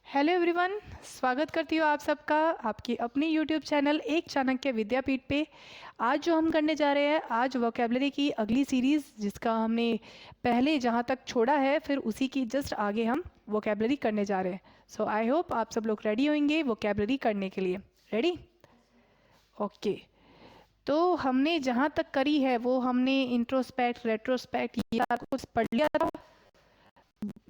Hello everyone, स्वागत करती हूँ आप सबका आपकी अपनी यूट्यूब चैनल एक चाणक्य विद्यापीठ पे। आज जो हम करने जा रहे हैं, आज वोकेबलरी की अगली सीरीज़ जिसका हमने पहले जहाँ तक छोड़ा है फिर उसी की जस्ट आगे हम वोकेबलरी करने जा रहे हैं। सो आई होप आप सब लोग रेडी होंगे वोकेबलरी करने के लिए। रेडी? ओके। तो हमने जहाँ तक करी है वो हमने इंट्रोस्पेक्ट, रेट्रोस्पेक्ट ये सारा कुछ पढ़ लिया था।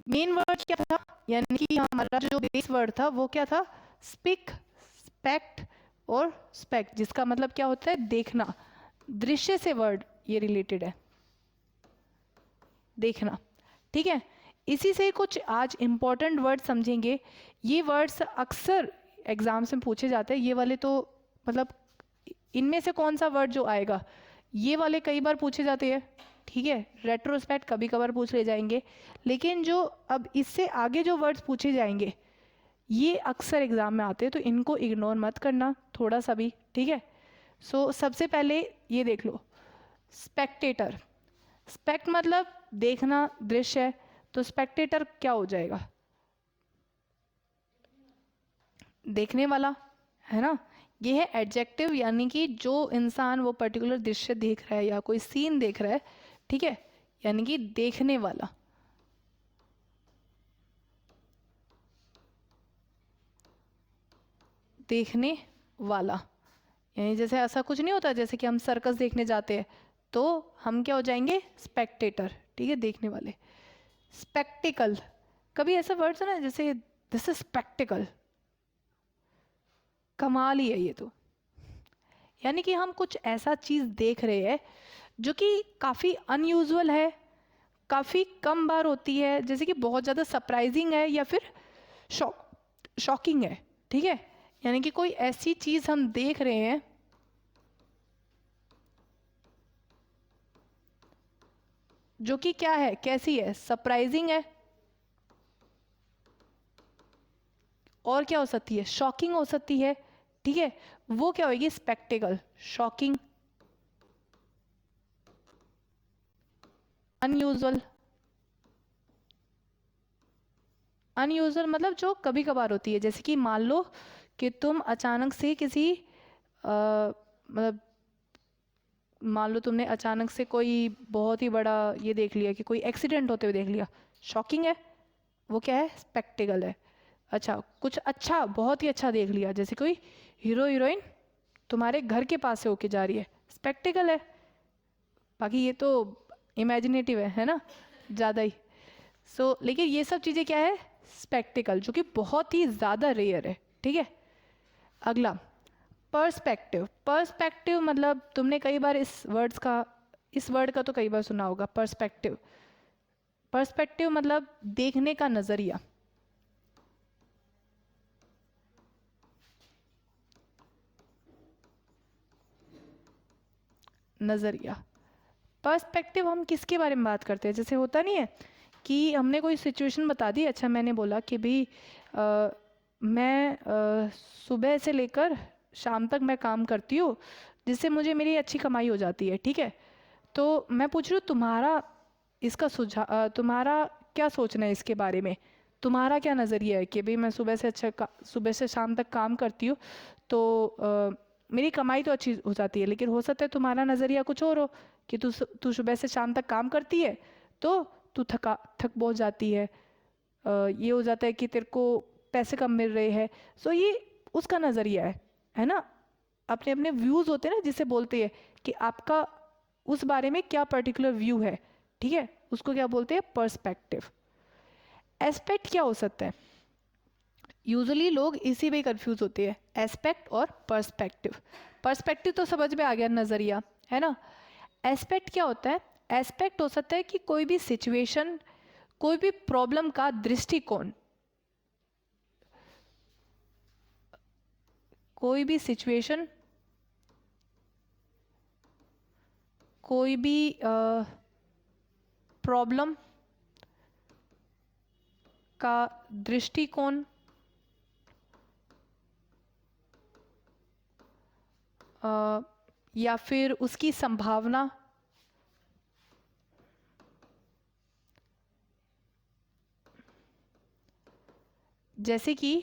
मेन वर्ड क्या था, यानी कि हमारा जो बेस वर्ड था वो क्या था? स्पिक, स्पेक्ट और स्पेक्ट, जिसका मतलब क्या होता है? देखना। दृश्य से वर्ड ये रिलेटेड है, देखना। ठीक है, इसी से कुछ आज इंपॉर्टेंट वर्ड समझेंगे। ये वर्ड्स अक्सर एग्जाम्स में पूछे जाते हैं। ये वाले तो मतलब इनमें से कौन सा वर्ड जो आएगा, ये वाले कई बार पूछे जाते हैं। ठीक है, रेट्रोस्पेक्ट कभी कभार पूछ ले जाएंगे, लेकिन जो अब इससे आगे जो वर्ड्स पूछे जाएंगे ये अक्सर एग्जाम में आते हैं, तो इनको इग्नोर मत करना थोड़ा सा भी। ठीक है, सो सबसे पहले ये देख लो, स्पेक्टेटर। स्पेक्ट मतलब देखना, दृश्य है, तो स्पेक्टेटर क्या हो जाएगा? देखने वाला, है ना। ये है एडजेक्टिव, यानी कि जो इंसान वो पर्टिकुलर दृश्य देख रहा है या कोई सीन देख रहा है, ठीक है, यानी कि देखने वाला। देखने वाला, यानी जैसे ऐसा कुछ नहीं होता, जैसे कि हम सर्कस देखने जाते हैं तो हम क्या हो जाएंगे? स्पेक्टेटर। ठीक है, देखने वाले। स्पेक्टिकल, कभी ऐसा वर्ड सुना जैसे दिस इज स्पेक्टिकल? कमाल ही है ये तो, यानी कि हम कुछ ऐसा चीज़ देख रहे हैं जो कि काफ़ी अनयूजुअल है, काफ़ी कम बार होती है, जैसे कि बहुत ज़्यादा सरप्राइजिंग है या फिर शॉकिंग है। ठीक है, यानी कि कोई ऐसी चीज़ हम देख रहे हैं जो कि क्या है, कैसी है? सरप्राइजिंग है। और क्या हो सकती है? शॉकिंग हो सकती है। ठीक है, वो क्या होगी? स्पेक्टिकल। Shocking, unusual. अनयूजुअल मतलब जो कभी कभार होती है, जैसे कि मान लो कि तुम अचानक से किसी मतलब मान लो तुमने अचानक से कोई बहुत ही बड़ा ये देख लिया कि कोई एक्सीडेंट होते हुए देख लिया, शॉकिंग है। वो क्या है? स्पेक्टिकल है। अच्छा, कुछ अच्छा, बहुत ही अच्छा देख लिया, जैसे कोई हीरो हीरोइन तुम्हारे घर के पास से होके जा रही है, स्पेक्टिकल है। बाकी ये तो इमेजिनेटिव है ना, ज़्यादा ही। लेकिन ये सब चीज़ें क्या है? स्पेक्टिकल, जो कि बहुत ही ज़्यादा रेयर है। ठीक है, अगला पर्सपेक्टिव। पर्सपेक्टिव मतलब तुमने कई बार इस वर्ड का तो कई बार सुना होगा, पर्सपेक्टिव। पर्सपेक्टिव मतलब देखने का नज़रिया। नज़रिया। पर्सपेक्टिव हम किसके बारे में बात करते हैं? जैसे होता नहीं है कि हमने कोई सिचुएशन बता दी। अच्छा, मैंने बोला कि भाई मैं सुबह से लेकर शाम तक मैं काम करती हूँ, जिससे मुझे मेरी अच्छी कमाई हो जाती है। ठीक है, तो मैं पूछ रही हूँ तुम्हारा इसका तुम्हारा क्या सोचना है इसके बारे में? तुम्हारा क्या नज़रिया है कि भाई मैं सुबह से शाम तक काम करती हूँ, तो मेरी कमाई तो अच्छी हो जाती है, लेकिन हो सकता है तुम्हारा नज़रिया कुछ और हो कि तू सुबह से शाम तक काम करती है तो तू थक बहुत जाती है। ये हो जाता है कि तेरे को पैसे कम मिल रहे हैं। ये उसका नज़रिया है ना। अपने अपने व्यूज़ होते हैं ना, जिसे बोलते हैं कि आपका उस बारे में क्या पर्टिकुलर व्यू है। ठीक है, उसको क्या बोलते हैं? पर्सपेक्टिव। एस्पेक्ट क्या हो सकता है? यूजुअली लोग इसी में कंफ्यूज होते हैं, एस्पेक्ट और पर्सपेक्टिव। पर्सपेक्टिव तो समझ में आ गया, नज़रिया, है ना। एस्पेक्ट क्या होता है? एस्पेक्ट हो सकता है कि कोई भी सिचुएशन, कोई भी प्रॉब्लम का दृष्टिकोण, कोई भी सिचुएशन, कोई भी प्रॉब्लम का दृष्टिकोण, या फिर उसकी संभावना, जैसे कि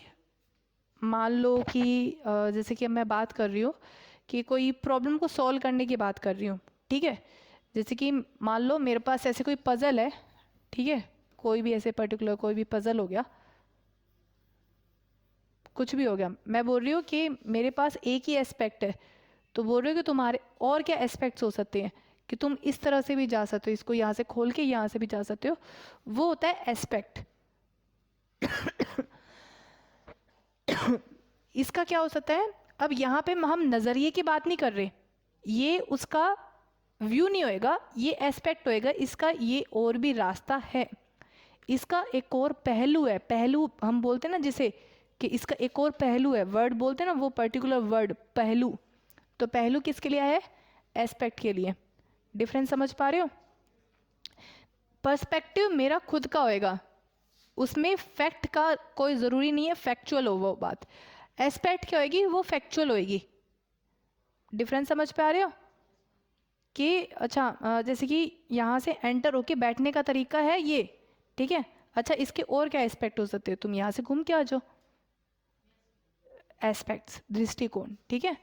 मान लो कि जैसे कि अब मैं बात कर रही हूँ कि कोई प्रॉब्लम को सॉल्व करने की बात कर रही हूँ, ठीक है। जैसे कि मान लो मेरे पास ऐसे कोई पज़ल है, ठीक है, कोई भी ऐसे पर्टिकुलर कोई भी पज़ल हो गया, कुछ भी हो गया, मैं बोल रही हूँ कि मेरे पास एक ही एस्पेक्ट है, तो बोल रही हूँ कि तुम्हारे और क्या एस्पेक्ट्स हो सकते हैं कि तुम इस तरह से भी जा सकते हो, इसको यहाँ से खोल के यहाँ से भी जा सकते हो, वो होता है एस्पेक्ट। इसका क्या हो सकता है, अब यहाँ पे हम नज़रिए की बात नहीं कर रहे, ये उसका व्यू नहीं होएगा, ये एस्पेक्ट होएगा इसका, ये और भी रास्ता है, इसका एक और पहलू है। पहलू हम बोलते हैं ना जिसे, कि इसका एक और पहलू है, वर्ड बोलते हैं ना, वो पर्टिकुलर वर्ड पहलू। तो पहलू किसके लिए है, एस्पेक्ट के लिए। डिफरेंस समझ पा रहे हो। पर्सपेक्टिव मेरा खुद का होएगा, उसमें फैक्ट का कोई ज़रूरी नहीं है फैक्चुअल हो वो बात। एस्पेक्ट क्या होएगी, वो फैक्चुअल होएगी। डिफरेंस समझ पा रहे हो कि अच्छा जैसे कि यहाँ से एंटर होके बैठने का तरीका है ये, ठीक है। अच्छा इसके और क्या एस्पेक्ट हो सकते हैं, तुम यहाँ से घूम के आ जाओ, एस्पेक्ट्स, दृष्टिकोण, ठीक है।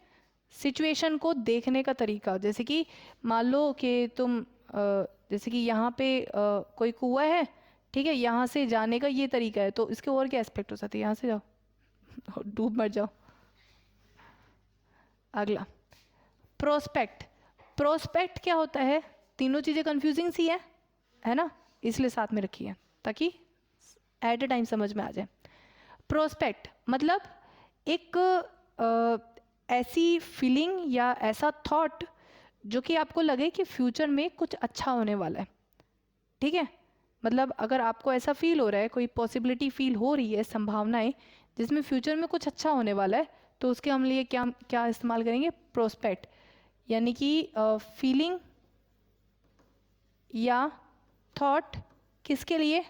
सिचुएशन को देखने का तरीका, जैसे कि मान लो कि तुम जैसे कि यहाँ पे कोई कुआं है, ठीक है, यहाँ से जाने का ये तरीका है, तो इसके और क्या एस्पेक्ट हो सकते हैं, यहाँ से जाओ डूब मर जाओ। अगला प्रोस्पेक्ट। प्रोस्पेक्ट क्या होता है, तीनों चीज़ें कंफ्यूजिंग सी है ना, इसलिए साथ में रखी है ताकि एट ए टाइम समझ में आ जाए। प्रोस्पेक्ट मतलब एक ऐसी फीलिंग या ऐसा थॉट जो कि आपको लगे कि फ्यूचर में कुछ अच्छा होने वाला है, ठीक है। मतलब अगर आपको ऐसा फील हो रहा है, कोई पॉसिबिलिटी फील हो रही है, संभावनाएं जिसमें फ्यूचर में कुछ अच्छा होने वाला है, तो उसके हम लिए क्या क्या इस्तेमाल करेंगे, प्रोस्पेक्ट, यानी कि फीलिंग या थॉट किसके लिए,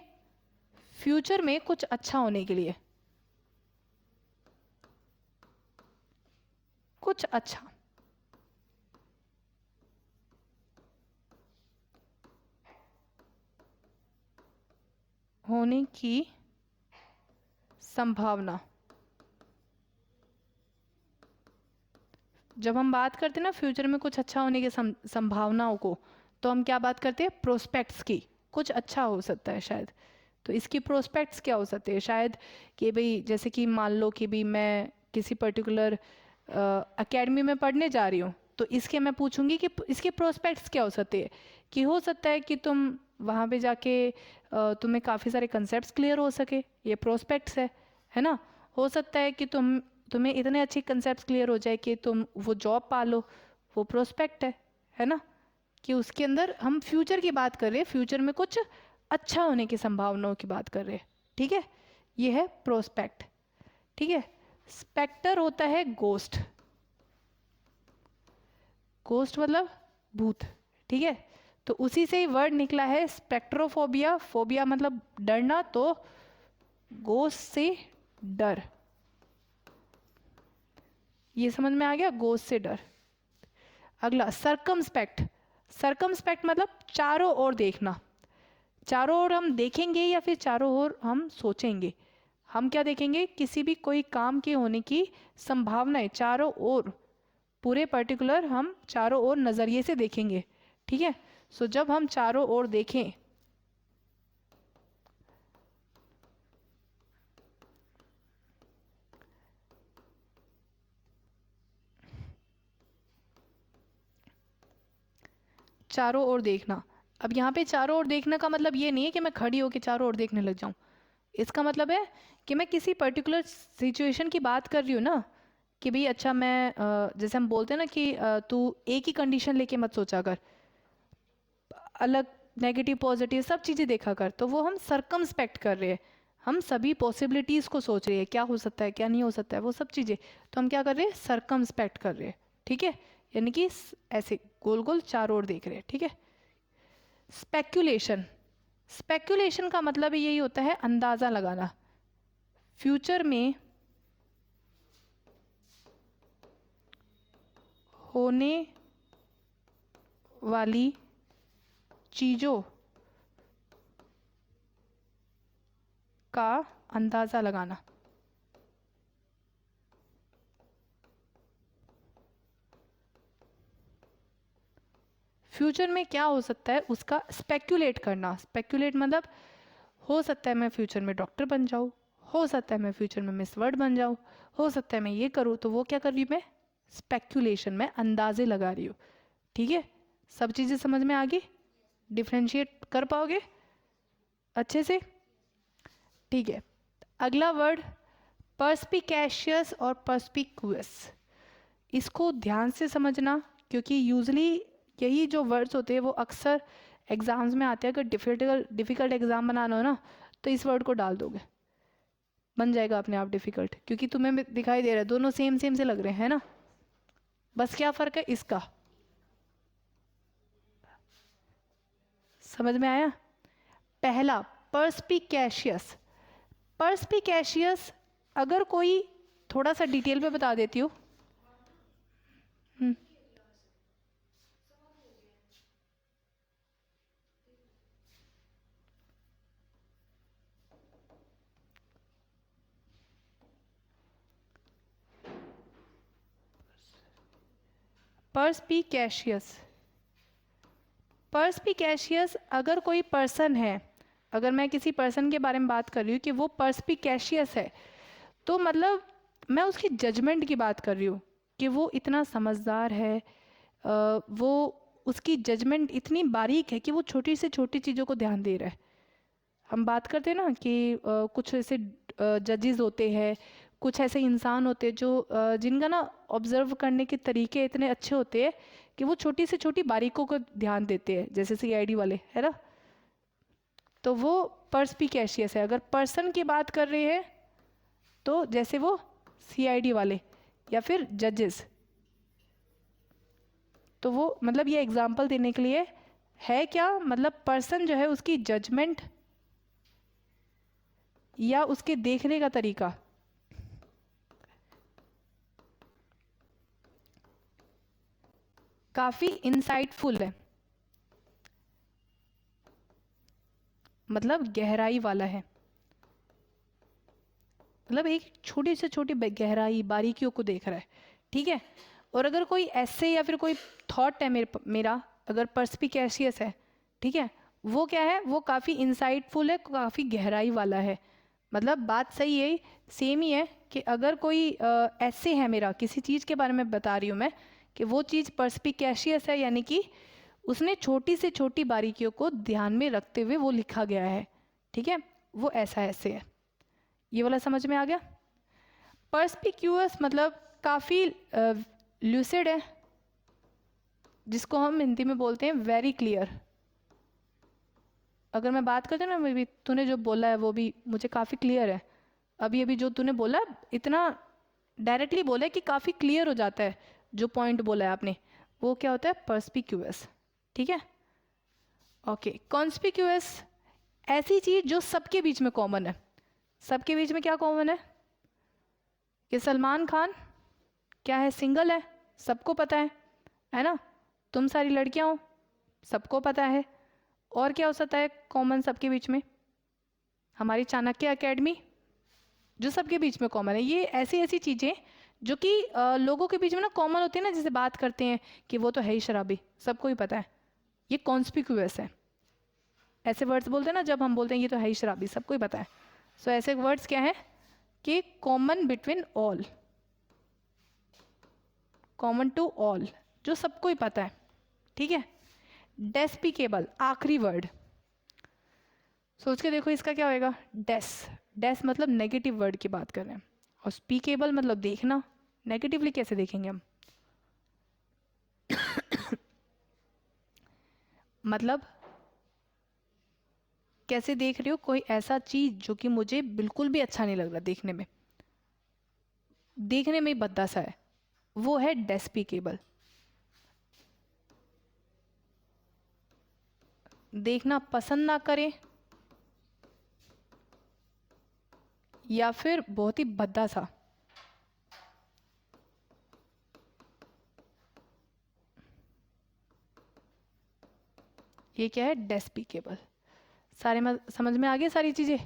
फ्यूचर में कुछ अच्छा होने के लिए, कुछ अच्छा होने की संभावना। जब हम बात करते हैं ना फ्यूचर में कुछ अच्छा होने की संभावनाओं को, तो हम क्या बात करते हैं, प्रोस्पेक्ट्स की, कुछ अच्छा हो सकता है शायद। तो इसकी प्रोस्पेक्ट्स क्या हो सकते हैं, शायद कि भाई जैसे कि मान लो कि भी मैं किसी पर्टिकुलर एकेडमी में पढ़ने जा रही हूँ, तो इसके मैं पूछूंगी कि इसके प्रोस्पेक्ट्स क्या हो सकते हैं, कि हो सकता है कि तुम वहाँ पे जाके तुम्हें काफ़ी सारे कंसेप्ट्स क्लियर हो सके, ये प्रोस्पेक्ट्स है ना। हो सकता है कि तुम्हें इतने अच्छे कंसेप्ट्स क्लियर हो जाए कि तुम वो जॉब पा लो, वो प्रोस्पेक्ट है ना, कि उसके अंदर हम फ्यूचर की बात कर रहे हैं, फ्यूचर में कुछ अच्छा होने की संभावनाओं की बात कर रहे हैं, ठीक है। ये है प्रोस्पेक्ट, ठीक है। स्पेक्टर होता है गोस्ट। गोस्ट मतलब भूत, ठीक है। तो उसी से ही वर्ड निकला है स्पेक्ट्रोफोबिया। फोबिया मतलब डरना, तो गोस्ट से डर, ये समझ में आ गया, गोस्ट से डर। अगला सर्कमस्पेक्ट। सर्कमस्पेक्ट मतलब चारों ओर देखना। चारों ओर हम देखेंगे या फिर चारों ओर हम सोचेंगे, हम क्या देखेंगे, किसी भी कोई काम के होने की संभावनाएं चारों ओर, पूरे पर्टिकुलर हम चारों ओर नज़रिए से देखेंगे, ठीक है। सो जब हम चारों ओर देखें, चारों ओर देखना, अब यहाँ पे चारों ओर देखने का मतलब ये नहीं है कि मैं खड़ी होकर चारों ओर देखने लग जाऊँ। इसका मतलब है कि मैं किसी पर्टिकुलर सिचुएशन की बात कर रही हूँ ना, कि भाई अच्छा मैं जैसे हम बोलते हैं ना कि तू एक ही कंडीशन लेके मत सोचा कर, अलग नेगेटिव पॉजिटिव सब चीज़ें देखा कर, तो वो हम सर्कमस्पेक्ट कर रहे हैं, हम सभी पॉसिबिलिटीज़ को सोच रहे हैं, क्या हो सकता है क्या नहीं हो सकता है वो सब चीज़ें, तो हम क्या कर रहे हैं, सर्कमस्पेक्ट कर रहे हैं, ठीक है। यानी कि ऐसे गोल गोल चारों ओर देख रहे हैं, ठीक है। स्पेक्यूलेशन। स्पेक्यूलेशन का मतलब यही होता है अंदाज़ा लगाना, फ्यूचर में होने वाली चीज़ों का अंदाज़ा लगाना। फ्यूचर में क्या हो सकता है उसका स्पेक्यूलेट करना। स्पेक्यूलेट मतलब हो सकता है मैं फ्यूचर में डॉक्टर बन जाऊँ, हो सकता है मैं फ्यूचर में मिस वर्ल्ड बन जाऊँ, हो सकता है मैं ये करूँ। तो वो क्या कर रही हूँ मैं? स्पेक्यूलेशन में अंदाजे लगा रही हूँ। ठीक है, सब चीज़ें समझ में आ गई? डिफ्रेंशिएट कर पाओगे अच्छे से? ठीक है, अगला वर्ड पर्स्पिकैशियस और पर्स्पिक्यूअस। इसको ध्यान से समझना, क्योंकि यूजली यही जो वर्ड्स होते हैं वो अक्सर एग्जाम्स में आते हैं। अगर डिफ़िकल्ट एग्ज़ाम बनाना हो ना तो इस वर्ड को डाल दोगे, बन जाएगा अपने आप डिफ़िकल्ट, क्योंकि तुम्हें भी दिखाई दे रहा है दोनों सेम सेम से लग रहे हैं ना। बस क्या फ़र्क है इसका, समझ में आया? पहला पर्स्पिकैशियस। पर्स्पिकैशियस अगर कोई, थोड़ा सा डिटेल में बता देती हूँ। पर्स्पिकैशियस, पर्स्पिकैशियस अगर कोई पर्सन है, अगर मैं किसी पर्सन के बारे में बात कर रही हूँ कि वो पर्स्पिकैशियस है, तो मतलब मैं उसकी जजमेंट की बात कर रही हूँ कि वो इतना समझदार है, वो उसकी जजमेंट इतनी बारीक है कि वो छोटी से छोटी चीज़ों को ध्यान दे रहा है। हम बात करते हैं ना कि कुछ ऐसे जजेस होते हैं, कुछ ऐसे इंसान होते हैं जो जिनका ना ऑब्जर्व करने के तरीके इतने अच्छे होते हैं कि वो छोटी से छोटी बारीकों को ध्यान देते हैं, जैसे सीआईडी वाले है ना। तो वो पर्स्पिकैशियस है। अगर पर्सन की बात कर रहे हैं तो जैसे वो सीआईडी वाले या फिर जजेस, तो वो मतलब ये एग्जाम्पल देने के लिए है क्या, मतलब पर्सन जो है उसकी जजमेंट या उसके देखने का तरीका काफी इंसाइटफुल है, मतलब गहराई वाला है, मतलब एक छोटी से छोटी गहराई बारीकियों को देख रहा है। ठीक है, और अगर कोई ऐसे या फिर कोई थॉट है मेरा अगर पर्स्पिकैशियस है, ठीक है, वो क्या है, वो काफ़ी इंसाइटफुल है, काफ़ी गहराई वाला है। मतलब बात सही है, सेम ही है कि अगर कोई ऐसे है मेरा किसी चीज़ के बारे में बता रही हूँ मैं कि वो चीज़ पर्स्पिकैशियस है, यानी कि उसने छोटी से छोटी बारीकियों को ध्यान में रखते हुए वो लिखा गया है। ठीक है, वो ऐसा ऐसे है। ये वाला समझ में आ गया? पर्स्पिक्यूअस मतलब काफ़ी ल्यूसिड है, जिसको हम हिंदी में बोलते हैं वेरी क्लियर। अगर मैं बात करती हूँ ना, मैं भी तूने जो बोला है वो भी मुझे काफ़ी क्लियर है। अभी अभी जो तूने बोला इतना डायरेक्टली बोला है कि काफ़ी क्लियर हो जाता है, जो पॉइंट बोला है आपने वो क्या होता है? पर्स्पिक्यूअस। ठीक है, ओके। कॉन्स्पिक्यूअस ऐसी चीज़ जो सबके बीच में कॉमन है। सबके बीच में क्या कॉमन है? कि सलमान खान क्या है, सिंगल है, सबको पता है ना। तुम सारी लड़कियां हो, सबको पता है। और क्या हो सकता है कॉमन सबके बीच में? हमारी चाणक्य एकेडमी, जो सबके बीच में कॉमन है। ये ऐसी ऐसी चीज़ें जो कि लोगों के बीच में ना कॉमन होती है ना, जैसे बात करते हैं कि वो तो है ही शराबी, सबको ही पता है, ये कॉन्स्पिक्यूअस है। ऐसे वर्ड्स बोलते हैं ना जब हम बोलते हैं ये तो है ही शराबी, सबको ही पता है। सो ऐसे वर्ड्स क्या है कि common between all, common to all, जो सबको ही पता है। ठीक है, डेस्पिकेबल आखिरी वर्ड, सोच के देखो इसका क्या होएगा? डेस। डेस मतलब नेगेटिव वर्ड की बात कर रहे हैं, और स्पीकेबल मतलब देखना। नेगेटिवली कैसे देखेंगे हम? मतलब कैसे देख रहे हो कोई ऐसा चीज जो कि मुझे बिल्कुल भी अच्छा नहीं लग रहा देखने में, देखने में ही भद्दा सा है, वो है डेस्पिकेबल। देखना पसंद ना करें या फिर बहुत ही भद्दा सा, ये क्या है? डेस्पिकेबल। सारे समझ में आ गए सारी चीजें?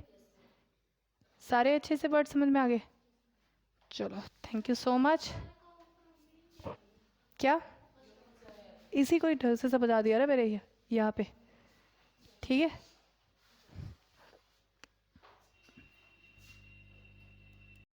सारे अच्छे से वर्ड समझ में आ गए? चलो, थैंक यू सो मच। क्या? इसी को ही ढंग से समझा दिया ना मेरे यहाँ पे, ठीक है।